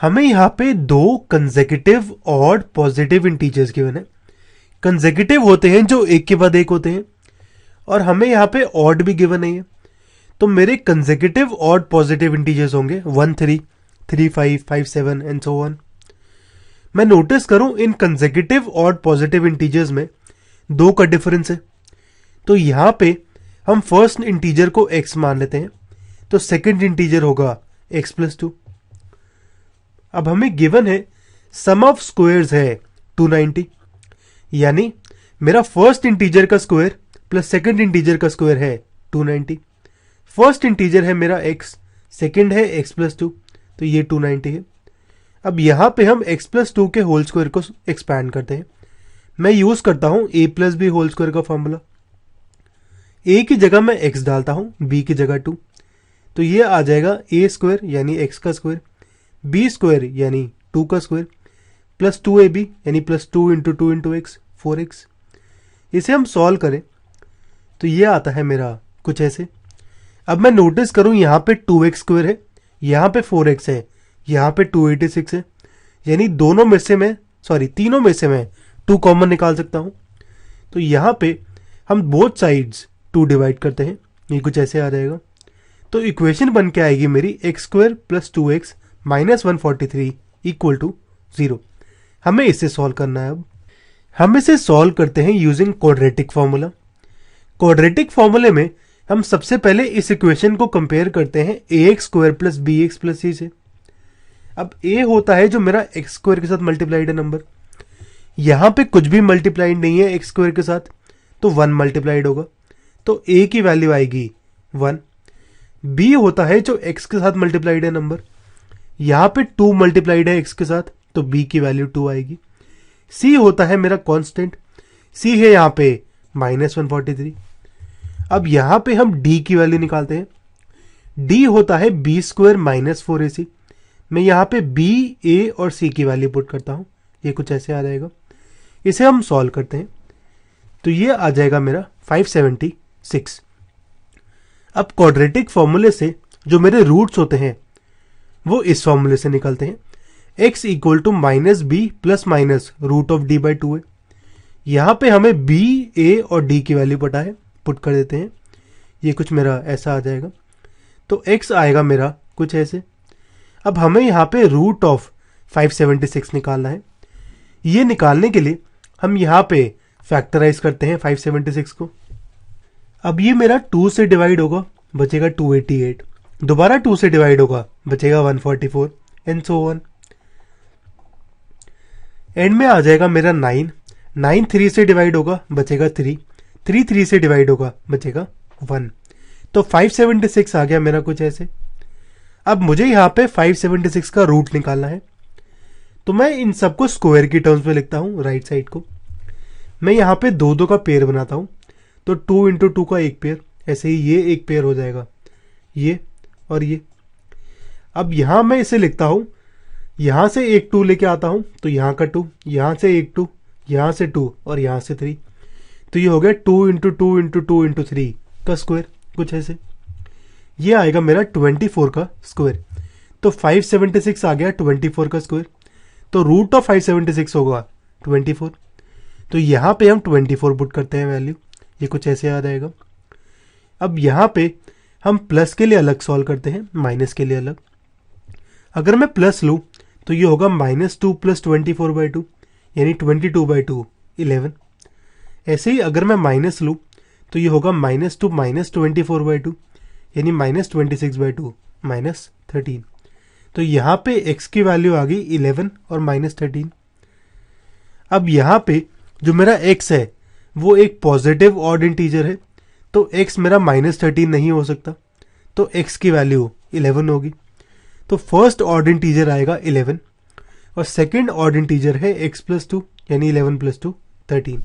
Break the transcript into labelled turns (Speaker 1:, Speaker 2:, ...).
Speaker 1: हमें यहाँ पे दो consecutive odd positive integers given है। कंसेक्यूटिव होते हैं जो एक के बाद एक होते हैं, और हमें यहाँ पे ऑड भी गिवन नहीं है। तो मेरे कंसेक्यूटिव ऑड पॉजिटिव इंटीजर्स होंगे 1 3 3 5 5 7 एंड सो ऑन। मैं नोटिस करूं इन कंसेक्यूटिव ऑड पॉजिटिव इंटीजर्स में दो का डिफरेंस है। तो यहां पे हम फर्स्ट इंटीजर को x मान लेते हैं, तो सेकंड इंटीजर होगा x+2। अब हमें गिवन है सम ऑफ स्क्वायर्स है 290, यानी मेरा फर्स्ट इंटीजर का स्क्वायर प्लस सेकंड इंटीजर का स्क्वायर है 290। फर्स्ट इंटीजर है मेरा x, सेकंड है x+2, तो ये 290 है। अब यहां पे हम x+2 के होल स्क्वायर को एक्सपैंड करते हैं। मैं यूज करता हूं a+b होल स्क्वायर का फॉर्मूला। a की जगह मैं x डालता हूं, b की जगह 2, तो ये आ जाएगा a स्क्वायर यानी x का स्क्वायर, b स्क्वायर यानी 2 का स्क्वायर, प्लस 2ab यानी plus 2 into 2 into x 4x। इसे हम सॉल्व करें तो ये आता है मेरा कुछ ऐसे। अब मैं नोटिस करूं यहां पे 2x स्क्वायर है, यहां पे 4x है, यहां पे 286 है, यानी तीनों में से मैं 2 कॉमन निकाल सकता हूं। तो यहां पे हम बोथ साइड्स 2 डिवाइड करते हैं, ये कुछ ऐसे आ जाएगा। तो इक्वेशन बन के आएगी मेरी x square plus 2x minus 143 equal to 0। हमें इसे सॉल्व करना है। अब हम इसे सॉल्व करते हैं यूजिंग क्वाड्रेटिक फॉर्मूला। क्वाड्रेटिक फॉर्मूले में हम सबसे पहले इस इक्वेशन को कंपेयर करते हैं ax square plus bx plus c से। अब a होता है जो मेरा x स्क्वायर के साथ मल्टीप्लाइड है नंबर, यहां पे कुछ भी मल्टीप्लाइड नहीं है x स्क्वायर के साथ, तो 1 मल्टीप्लाइड होगा, तो a की वैल्यू आएगी 1। b होता है जो x के साथ मल्टीप्लाइड है नंबर, यहां पे 2 मल्टीप्लाइड है x के साथ, तो b की वैल्यू 2 आएगी। c होता है मेरा कांस्टेंट, c है यहां पे माइनस 143। अब यहां पे हम d की वैल्यू निकालते हैं। d होता है b स्क्वायर माइनस 4ac। मैं यहां पे b, a और c की वैल्यू पुट करता हूं, ये कुछ ऐसे आ जाएगा। इसे हम सॉल्व करते हैं तो ये आ जाएगा मेरा 576। अब क्वाड्रेटिक फॉर्मूले से जो मेरे रूट्स होते हैं वो इस फॉर्मूले से निकलते हैं। x equal to minus B plus minus root of d by 2 है। यहां पे हमें b, a और d की वैल्यू पता है, पुट कर देते हैं, ये कुछ मेरा ऐसा आ जाएगा। तो x आएगा मेरा कुछ ऐसे। अब हमें यहाँ पे रूट ऑफ 576 निकालना है। ये निकालने के लिए हम यहाँ पे फैक्टराइज करते हैं 576 को। अब ये मेरा 2 से डिवाइड होगा, बचेगा 288, दोबारा 2 से डिवाइड होगा, बचेगा 144 एंड सो ऑन। एंड में आ जाएगा मेरा 9 3 से डिवाइड होगा, बचेगा 3 3 से डिवाइड होगा, बचेगा 1। तो 576 आ गया मेरा कुछ ऐसे। अब मुझे यहाँ पे 576 का रूट निकालना है, तो मैं इन सबको स्क्वायर की टर्म्स में लिखता हूँ। राइट साइड को मैं यहाँ पे 2 का पेयर बनाता हूँ, तो 2 इंटू 2 का एक पेयर, ऐसे ही ये एक पेयर हो जाएगा, ये और ये। अब यहाँ मैं इसे लिखता हूँ, यहाँ से एक 2 लेके आता हूँ, तो यहाँ का 2, यहाँ से एक 2, यहाँ से 2 और यहाँ से 3, तो ये हो गया 2 इंटू 2 इंटू 2 इंटू 3 का स्क्वायर, कुछ ऐसे। ये आएगा मेरा 24 का स्क्वायर। तो 576 आ गया 24 का स्क्वायर, तो रूट ऑफ 576 होगा 24। तो यहाँ पे हम 24 पुट करते हैं वैल्यू, ये कुछ ऐसे आ जाएगा। अब यहाँ पे हम प्लस के लिए अलग सॉल्व करते हैं, माइनस के लिए अलग। अगर मैं प्लस लूँ तो ये होगा -2 प्लस 24/2 यानी 22/2 11। ऐसे ही अगर मैं माइनस लूँ तो ये होगा -2 माइनस 24/2 यानी -26/2 -13। तो यहाँ पे x की वैल्यू आ गई 11 और -13। अब यहाँ पे जो मेरा x है वो एक पॉजिटिव ऑड इंटीजर है, तो x मेरा -13 नहीं हो सकता, तो x की वैल्यू 11 होगी। तो फर्स्ट ऑड इंटीजर आएगा 11 और सेकंड ऑड इंटीजर है x+2 यानी 11 + 2 13।